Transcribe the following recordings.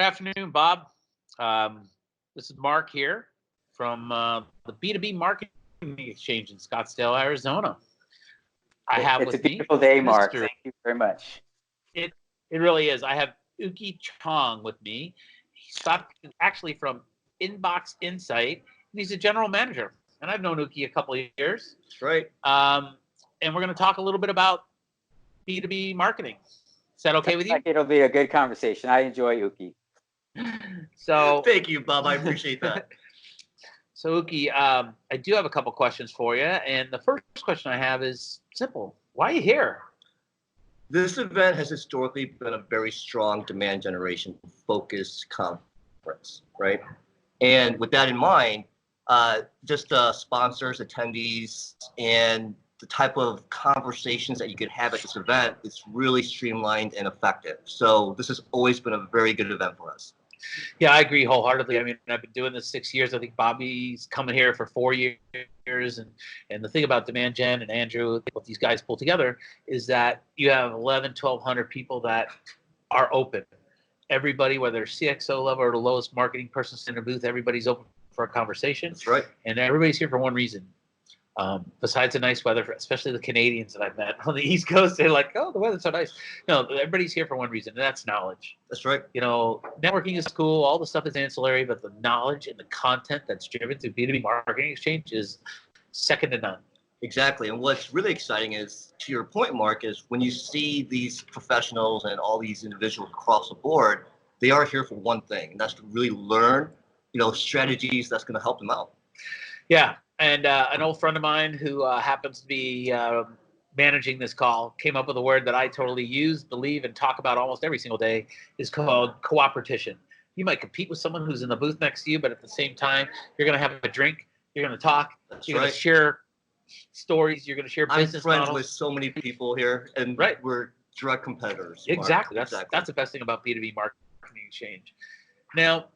afternoon, Bob. This is Mark here from the B2B Marketing Exchange in Scottsdale, Arizona. It's a beautiful day, Mark. Thank you very much. It really is. I have Chong with me. He's actually from Inbox Insight, and he's a general manager. And I've known Uki a couple of years. That's right. And we're going to talk a little bit about B2B marketing. Is that okay with you? It'll be a good conversation. I enjoy Uki. So thank you, Bob. I appreciate that. So Uki, I do have a couple questions for you, and the first question I have is simple: why are you here? This event has historically been a very strong demand generation focused conference, right? And with that in mind, just sponsors, attendees, and the type of conversations that you could have at this event is really streamlined and effective. So this has always been a very good event for us. Yeah, I agree wholeheartedly. I mean, I've been doing this 6 years. I think Bobby's coming here for 4 years. And the thing about Demand Gen and Andrew, what these guys pull together is that you have 1,200 people that are open. Everybody, whether CXO level or the lowest marketing person in their booth, everybody's open for a conversation. That's right. And everybody's here for one reason. Besides the nice weather, especially the Canadians that I've met on the East Coast, they're like, oh, the weather's so nice. No, everybody's here for one reason, and that's knowledge. That's right. You know, networking is cool, all the stuff is ancillary, but the knowledge and the content that's driven through B2B Marketing Exchange is second to none. Exactly. And what's really exciting is, to your point, Mark, is when you see these professionals and all these individuals across the board, they are here for one thing, and that's to really learn, strategies that's going to help them out. Yeah. And an old friend of mine who happens to be managing this call came up with a word that I totally use, believe, and talk about almost every single day. Is called cooperation. You might compete with someone who's in the booth next to you, but at the same time, you're going to have a drink, you're going to talk, you're going to share stories, you're going to share business models. I'm friends with so many people here, and we're direct competitors. Exactly. That's the best thing about B2B Marketing Exchange. Now,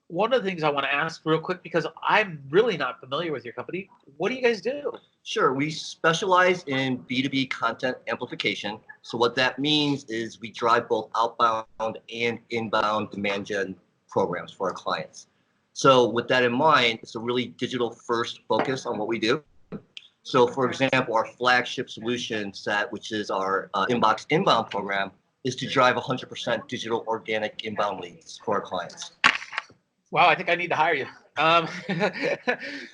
one of the things I want to ask real quick, because I'm really not familiar with your company, what do you guys do? Sure. We specialize in B2B content amplification. So what that means is we drive both outbound and inbound demand gen programs for our clients. So with that in mind, it's a really digital first focus on what we do. So for example, our flagship solution set, which is our Inbox Inbound program, is to drive 100% digital organic inbound leads for our clients. Wow, I think I need to hire you.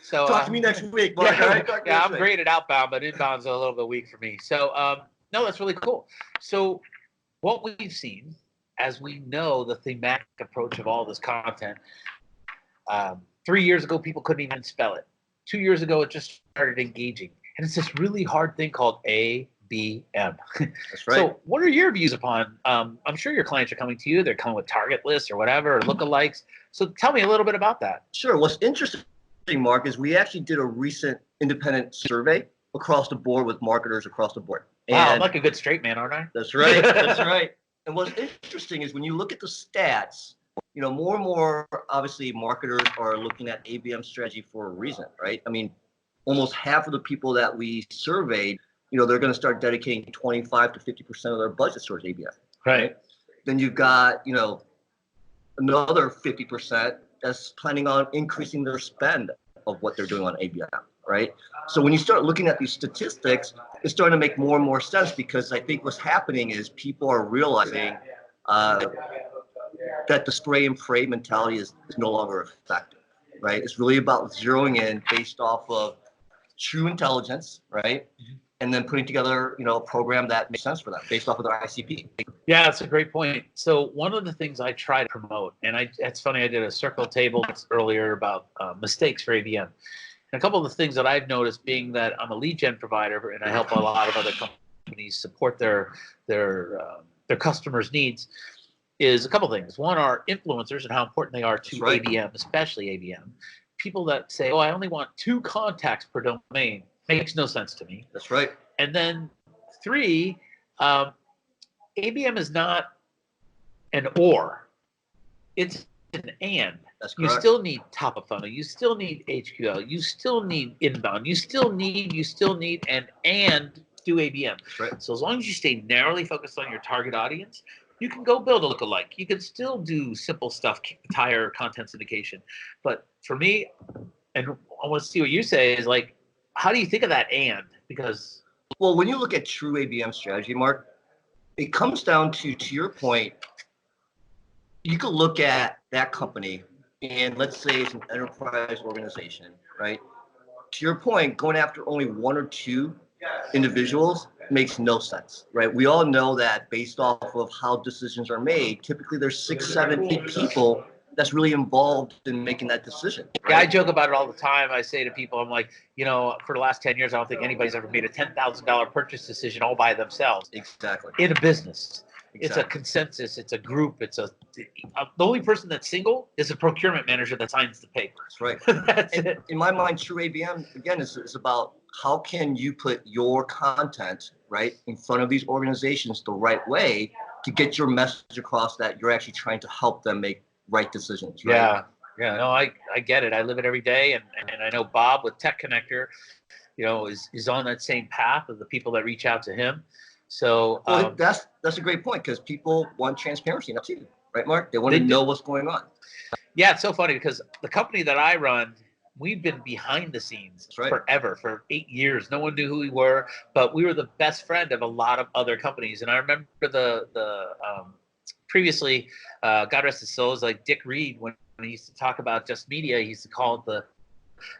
So talk to me next week, Mark. Yeah, I'm great at outbound, but inbound's a little bit weak for me. So no, that's really cool. So what we've seen, as we know the thematic approach of all this content, 3 years ago, people couldn't even spell it. 2 years ago, it just started engaging. And it's this really hard thing called ABM. That's right. So what are your views upon, I'm sure your clients are coming to you, they're coming with target lists or whatever, or lookalikes. So tell me a little bit about that. Sure. What's interesting, Mark, is we actually did a recent independent survey across the board with marketers across the board. Wow, I'm like a good straight man, aren't I? That's right. That's right. And what's interesting is when you look at the stats, more and more, obviously, marketers are looking at ABM strategy for a reason, right? I mean, almost half of the people that we surveyed, they're going to start dedicating 25 to 50% of their budget towards ABM. Right. Then you've got, another 50% that's planning on increasing their spend of what they're doing on ABM, right? So when you start looking at these statistics, it's starting to make more and more sense, because I think what's happening is people are realizing that the spray and pray mentality is no longer effective, right? It's really about zeroing in based off of true intelligence, right? And then putting together, a program that makes sense for them based off of their ICP. Yeah, that's a great point. So one of the things I try to promote, and it's funny, I did a circle table earlier about mistakes for ABM. And a couple of the things that I've noticed, being that I'm a lead gen provider and I help a lot of other companies support their customers' needs, is a couple of things. One are influencers and how important they are to ABM, especially ABM. People that say, oh, I only want 2 contacts per domain. Makes no sense to me. That's right. And then 3, ABM is not an or. It's an and. That's correct. You still need top of funnel. You still need HQL. You still need inbound. You still need, and do ABM. That's right. So as long as you stay narrowly focused on your target audience, You can go build a lookalike. You can still do simple stuff, kick the tire, content syndication. But for me, and I want to see what you say is like, how do you think of that and? Because well, when you look at true ABM strategy, Mark, it comes down to your point, you could look at that company and let's say it's an enterprise organization, right? To your point, going after only one or two individuals makes no sense, right? We all know that based off of how decisions are made, typically there's 6, 7, 8 people that's really involved in making that decision. Right? Yeah, I joke about it all the time. I say to people, I'm like, for the last 10 years, I don't think anybody's ever made a $10,000 purchase decision all by themselves. Exactly. In a business. Exactly. It's a consensus. It's a group. The only person that's single is a procurement manager that signs the paper. That's right. That's it. In my mind, true ABM, again, is about how can you put your content, right, in front of these organizations the right way to get your message across that you're actually trying to help them make right decisions. Right? Yeah. No, I get it. I live it every day. And I know Bob with TechConnectr, is on that same path of the people that reach out to him. So that's a great point because people want transparency now too, right, Mark? They want to know what's going on. Yeah, it's so funny because the company that I run, we've been behind the scenes forever, for 8 years. No one knew who we were, but we were the best friend of a lot of other companies. And I remember the previously, God rest his soul, is like Dick Reed when he used to talk about Just Media. He used to call it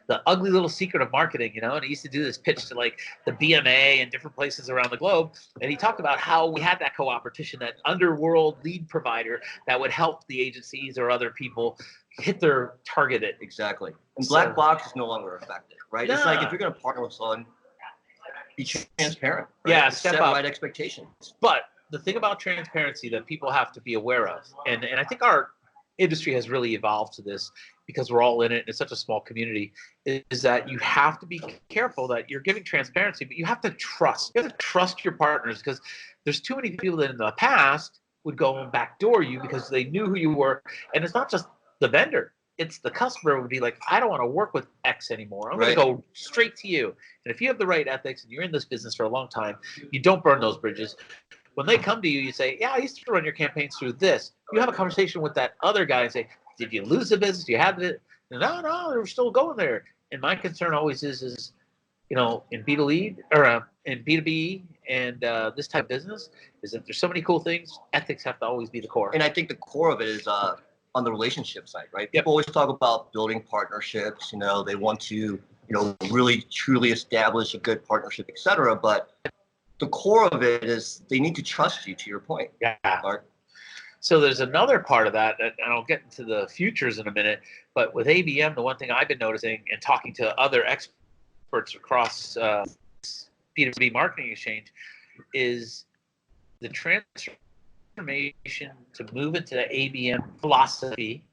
the ugly little secret of marketing, and he used to do this pitch to like the BMA and different places around the globe. And he talked about how we had that co-opetition, that underworld lead provider that would help the agencies or other people hit their targeted. Exactly. And black box is no longer effective, right? It's like if you're going to partner with someone, be transparent. Right? Yeah, set up. Right expectations. But the thing about transparency that people have to be aware of, and I think our industry has really evolved to this because we're all in it and it's such a small community, is that you have to be careful that you're giving transparency, but you have to trust. You have to trust your partners because there's too many people that in the past would go and backdoor you because they knew who you were. And it's not just the vendor. It's the customer would be like, I don't want to work with X anymore. I'm going to go straight to you. And if you have the right ethics and you're in this business for a long time, you don't burn those bridges. When they come to you, you say, yeah, I used to run your campaigns through this. You have a conversation with that other guy and say, did you lose the business? Do you have it? No, they're still going there. And my concern always is in B2B or in B2B and this type of business is that there's so many cool things. Ethics have to always be the core. And I think the core of it is on the relationship side, right? People always talk about building partnerships. They want to, really truly establish a good partnership, et cetera. But the core of it is they need to trust you, to your point. Yeah. Mark. So there's another part of that, and I'll get into the futures in a minute. But with ABM, the one thing I've been noticing and talking to other experts across B2B marketing exchange is the transformation to move into the ABM philosophy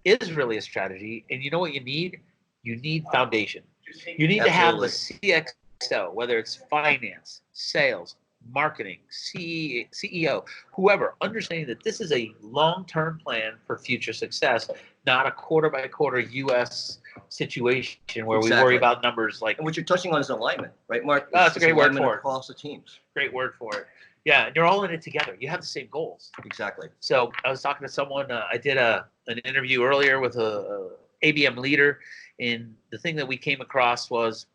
is really a strategy. And you know what you need? You need foundation. You need to have the CXO, whether it's finance, sales, marketing, CEO, whoever, understanding that this is a long-term plan for future success, not a quarter-by-quarter U.S. situation where we worry about numbers like. And what you're touching on is alignment, right, Mark? That's a great word for it. Across the teams. Great word for it. Yeah, you're all in it together. You have the same goals. Exactly. So I was talking to someone. I did an interview earlier with a ABM leader, and the thing that we came across was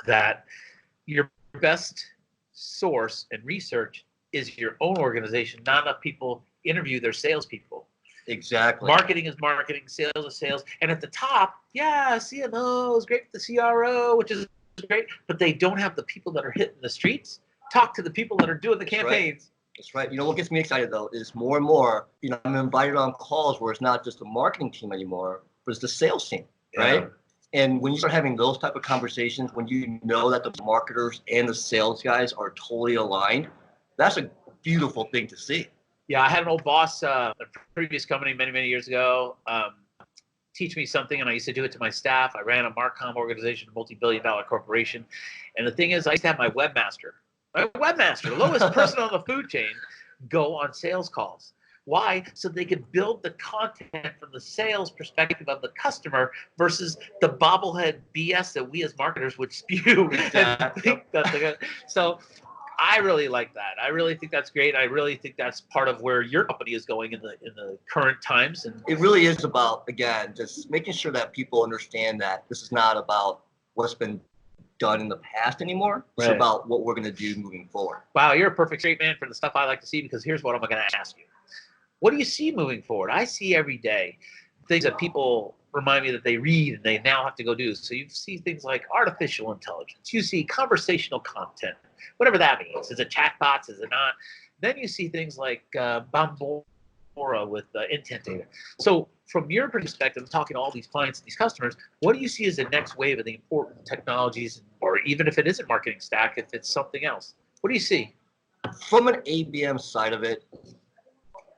that your best source and research is your own organization. Not enough people interview their salespeople. Exactly. Marketing is marketing, sales is sales. And at the top, CMO is great for the CRO, which is great, but they don't have the people that are hitting the streets. Talk to the people that are doing the campaigns. That's right. What gets me excited though is more and more, I'm invited on calls where it's not just the marketing team anymore, but it's the sales team, right? Yeah. And when you start having those type of conversations, when you know that the marketers and the sales guys are totally aligned, that's a beautiful thing to see. Yeah, I had an old boss, a previous company many, many years ago, teach me something, and I used to do it to my staff. I ran a Marcom organization, a multi-billion-dollar corporation. And the thing is, I used to have my webmaster, the lowest person on the food chain, go on sales calls. Why? So they could build the content from the sales perspective of the customer versus the bobblehead BS that we as marketers would spew. Exactly. So I really like that. I really think that's great. I really think that's part of where your company is going in the current times. And it really is about, again, just making sure that people understand that this is not about what's been done in the past anymore. It's about what we're going to do moving forward. Wow, you're a perfect straight man for the stuff I like to see, because here's what I'm going to ask you. What do you see moving forward? I see every day things that people remind me that they read and they now have to go do. So you see things like artificial intelligence. You see conversational content, whatever that means. Is it chatbots? Is it not? Then you see things like Bambora with intent data. So from your perspective, talking to all these clients and these customers, what do you see as the next wave of the important technologies, or even if it isn't marketing stack, if it's something else? What do you see? From an ABM side of it,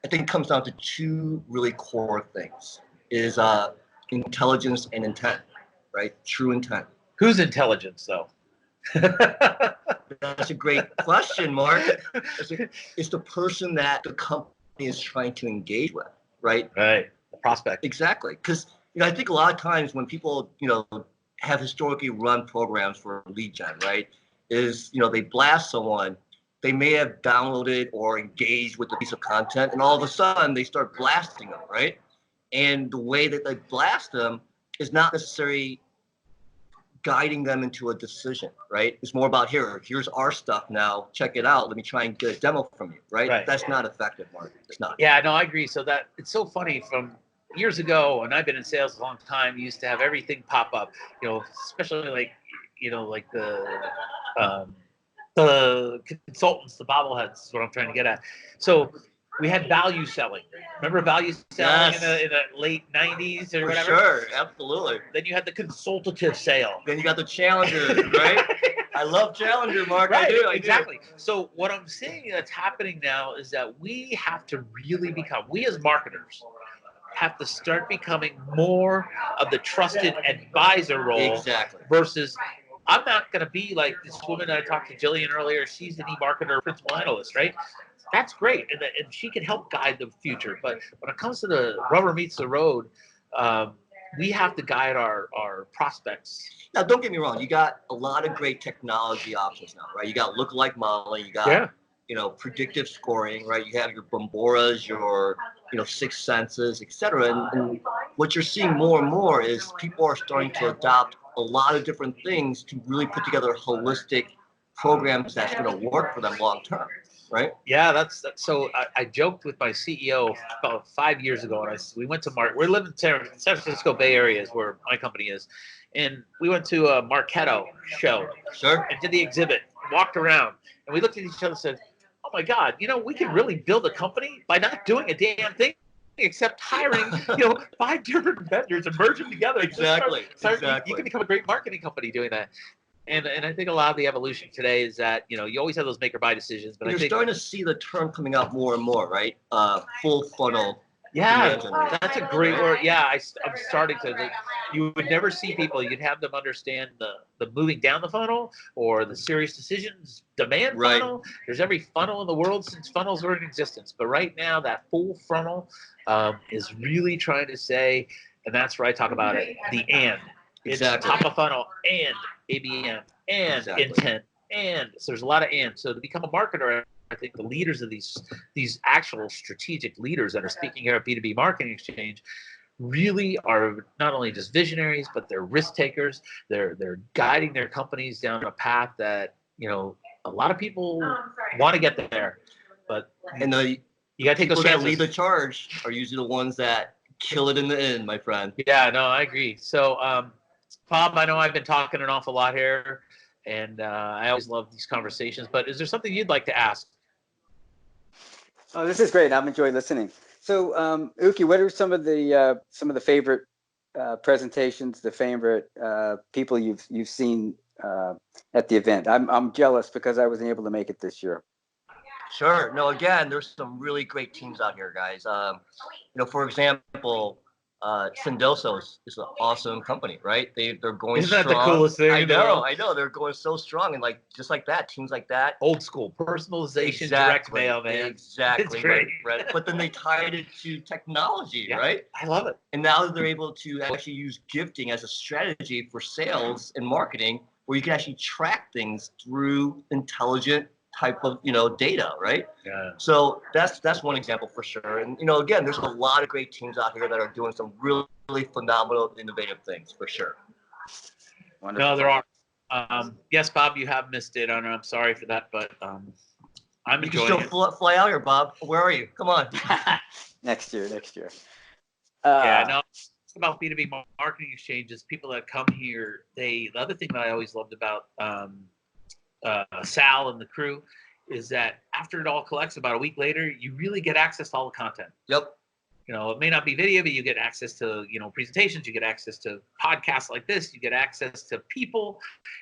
I think it comes down to two really core things, is intelligence and intent, right? True intent. Whose intelligence, though? That's a great question, Mark. It's the person that the company is trying to engage with, right? Right, the prospect. Exactly, because I think a lot of times when people have historically run programs for lead gen, right, is they blast someone. They may have downloaded or engaged with a piece of content, and all of a sudden they start blasting them, right? And the way that they blast them is not necessarily guiding them into a decision, right? It's more about here's our stuff now. Check it out. Let me try and get a demo from you, right? That's not effective, Mark. It's not. Yeah, no, I agree. So that it's so funny from years ago, and I've been in sales a long time. You used to have everything pop up, especially like the consultants, the bobbleheads is what I'm trying to get at. So we had value selling. Remember value selling in the late 90s or whatever? Sure, absolutely. Then you had the consultative sale. Then you got the challenger, right? I love challenger, Mark. Right, I do. Exactly. So what I'm seeing that's happening now is that we have to really we as marketers have to start becoming more of the trusted advisor role. Exactly. Versus, I'm not going to be like this woman that I talked to, Jillian, earlier. She's an e-marketer, principal analyst, right? That's great, and she can help guide the future. But when it comes to the rubber meets the road, we have to guide our prospects. Now, don't get me wrong. You got a lot of great technology options now, right? You got lookalike modeling. You got predictive scoring, right? You have your Bamboras, your Sixth Senses, etc. And what you're seeing more and more is people are starting to adopt a lot of different things to really put together holistic programs that's going to work for them long term, right? Yeah, that's so. I joked with my CEO about 5 years ago, and we went to we live in San Francisco Bay Area is where my company is, and we went to a Marketo show, and did the exhibit, walked around, and we looked at each other and said, "Oh my God, we can really build a company by not doing a damn thing except hiring, 5 different vendors and merge them together." Exactly. You can become a great marketing company doing that. And I think a lot of the evolution today is that, you always have those make or buy decisions. But you're starting to see the term coming out more and more, right? Full funnel. Yeah, that's a great word. Yeah, I'm starting to. You would never see people. You'd have them understand the moving down the funnel or the serious decisions demand funnel. There's every funnel in the world since funnels were in existence. But right now, that full funnel is really trying to say, and that's where I talk about it, the and. It's top of funnel and ABM and intent, and so there's a lot of and. So to become a marketer, I think the leaders of these actual strategic leaders that are speaking here at B2B Marketing Exchange really are not only just visionaries, but they're risk takers. They're guiding their companies down a path that a lot of people want to get there, but you got to take those chances. That lead the charge are usually the ones that kill it in the end, my friend. Yeah, no, I agree. So. Bob, I know I've been talking an awful lot here, and I always love these conversations, but is there something you'd like to ask? Oh, this is great. I've enjoyed listening. So, Uki, what are some of the favorite presentations, the favorite people you've seen at the event? I'm jealous because I wasn't able to make it this year. Sure. No, again, there's some really great teams out here, guys. For example, Sendoso is an awesome company, right? They're going strong. Isn't that the coolest thing? I know. They're going so strong, and just like that, teams like that. Old school personalization, direct mail, man. Exactly. It's great. Right. But then they tied it to technology, right? I love it. And now they're able to actually use gifting as a strategy for sales and marketing, where you can actually track things through intelligent type of data, right? Yeah. So that's one example for sure. And again, there's a lot of great teams out here that are doing some really, really phenomenal, innovative things for sure. Wonderful. No, there are. Yes, Bob, you have missed it. I'm sorry for that, but I'm You can enjoying still it. fly out here, Bob. Where are you? Come on. Next year. Yeah, no, it's about B2B marketing exchanges. People that come here, the other thing that I always loved about Sal and the crew is that after it all collects, about a week later, you really get access to all the content. Yep. It may not be video, but you get access to, presentations, you get access to podcasts like this, you get access to people,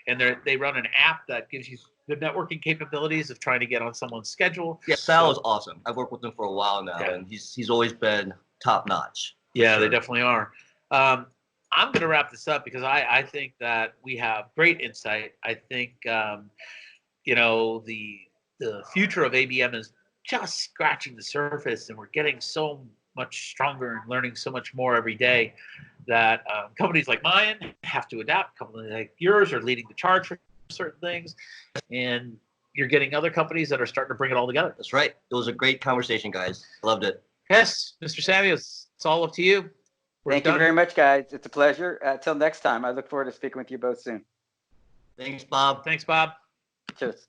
and they run an app that gives you the networking capabilities of trying to get on someone's schedule. Yeah, Sal is awesome. I've worked with him for a while now, and he's always been top notch. Yeah, they definitely are. I'm going to wrap this up because I think that we have great insight. I think, the future of ABM is just scratching the surface, and we're getting so much stronger and learning so much more every day that companies like mine have to adapt. Companies like yours are leading the charge for certain things, and you're getting other companies that are starting to bring it all together. That's right. It was a great conversation, guys. Loved it. Yes, Mr. Samuels, it's all up to you. Thank you very much, guys. It's a pleasure. Till next time, I look forward to speaking with you both soon. Thanks, Bob. Thanks, Bob. Cheers.